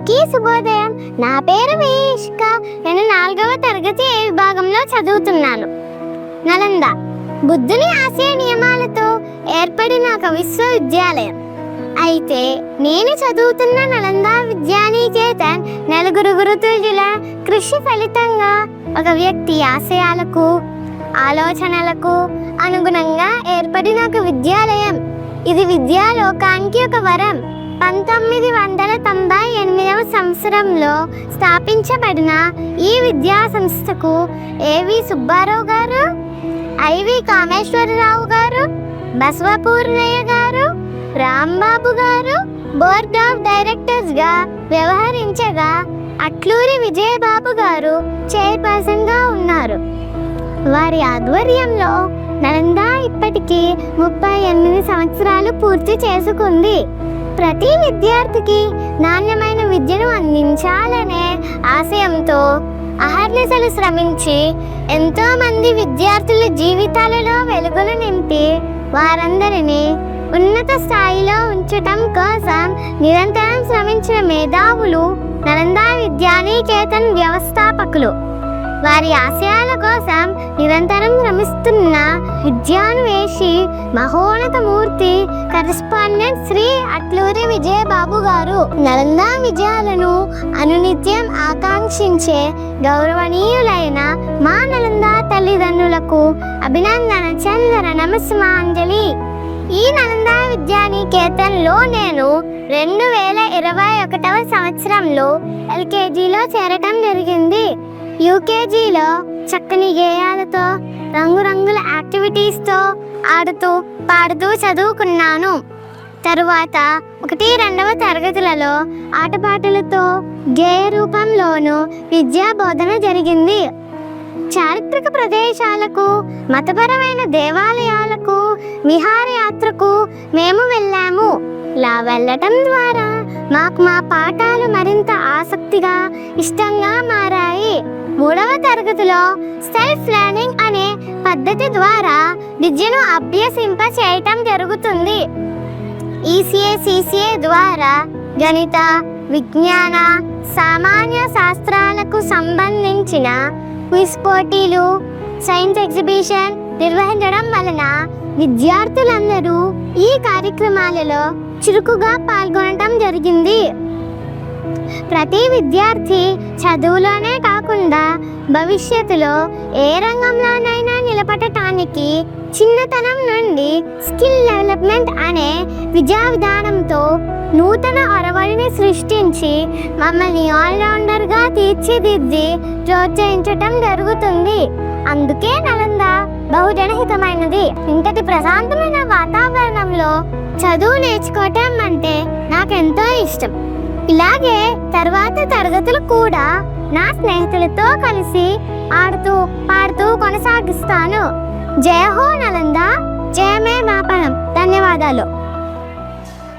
అందరికీ శుభోదయం. నా పేరు విష్క. నేను 4వ తరగతి ఏ విభాగంలో చదువుతున్నాను. నలంద బుద్ధుని ఆశయ నియమాలతో ఏర్పడిన ఒక విశ్వవిద్యాలయం. అయితే నేను చదువుతున్న నలంద విద్యానికేతన్ 4 గురుతుల కృషి ఫలితంగా ఒక వ్యక్తి ఆశయాలకు ఆలోచనలకు అనుగుణంగా ఏర్పడిన ఒక విద్యాలయం. ఇది విద్యాలోకానికి ఒక వరం. 1998వ సంవత్సరంలో స్థాపించబడిన ఈ విద్యా సంస్థకు ఏవి సుబ్బారావు గారు, ఐవి కామేశ్వరరావు గారు, బసవపూర్ణయ్య గారు, రాంబాబు గారు బోర్డ్ ఆఫ్ డైరెక్టర్స్గా వ్యవహరించగా అట్లూరి విజయబాబు గారు చైర్పర్సన్గా ఉన్నారు. వారి ఆధ్వర్యంలో నలంద ఇప్పటికీ 38 సంవత్సరాలు పూర్తి చేసుకుంది. ప్రతి విద్యార్థికి నాణ్యమైన విద్యను అందించాలనే ఆశయంతో అహర్నిశలు శ్రమించి ఎంతోమంది విద్యార్థుల జీవితాలలో వెలుగులు నింపి వారందరినీ ఉన్నత స్థాయిలో ఉంచటం కోసం నిరంతరం శ్రమించిన మేధావులు నలంద విద్యానికేతన్ వ్యవస్థాపకులు. వారి ఆశయాల కోసం నిరంతరం శ్రమిస్తున్న విద్యాన్వేషి మహోన్నత మూర్తి కరెస్పాండెంట్ శ్రీ అట్లూరి విజయబాబు గారు. నలంద విజయాలను అనునిత్యం ఆకాంక్షించే గౌరవనీయులైన మా నలంద తల్లిదండ్రులకు అభినందన చందన నమస్మాంజలి. ఈ నలంద విద్యానికేతన్లో నేను 2021వ సంవత్సరంలో ఎల్కేజీలో చేరటం జరిగింది. యూకేజీలో చక్కని గేయాలతో రంగురంగుల యాక్టివిటీస్తో ఆడుతూ పాడుతూ చదువుకున్నాను. తరువాత 1-2వ తరగతులలో ఆటపాటలతో గేయ రూపంలోనూ విద్యా బోధన జరిగింది. చారిత్రక ప్రదేశాలకు, మతపరమైన దేవాలయాలకు, విహారయాత్రకు మేము వెళ్ళాము. ఇలా వెళ్ళటం ద్వారా మాకు మా పాఠాలు మరింత ఆసక్తిగా ఇష్టంగా మారాయి. 3వ తరగతిలో సెల్ఫ్ లెర్నింగ్ అనే పద్ధతి ద్వారా విద్యను అభ్యసింప చేయటం జరుగుతుంది. ఈసీఏ ద్వారా గణిత, విజ్ఞాన, సామాన్య శాస్త్రాలకు సంబంధించిన క్విజ్ పోటీలు, సైన్స్ ఎగ్జిబిషన్ నిర్వహించడం వలన విద్యార్థులందరూ ఈ కార్యక్రమాలలో చురుకుగా పాల్గొనడం జరిగింది. ప్రతి విద్యార్థి చదువులోనే కాకుండా భవిష్యత్తులో ఏ రంగంలోనైనా నిలబడటానికి చిన్నతనం నుండి స్కిల్ డెవలప్మెంట్ అనే విద్యా విధానంతో నూతన ఒరవడిని సృష్టించి మమ్మల్ని ఆల్రౌండర్గా తీర్చిదిద్ది ప్రోత్సహించటం జరుగుతుంది. అందుకే నలంద బహుజనహితమైనది. ఇంతటి ప్రశాంతమైన వాతావరణంలో చదువు నేర్చుకోవటం అంటే నాకెంతో ఇష్టం. ఇలాగే తర్వాత తరగతులు కూడా నా స్నేహితులతో కలిసి ఆడుతూ పాడుతూ కొనసాగిస్తాను. జయ హో నలంద, జయమే మాపనం. ధన్యవాదాలు.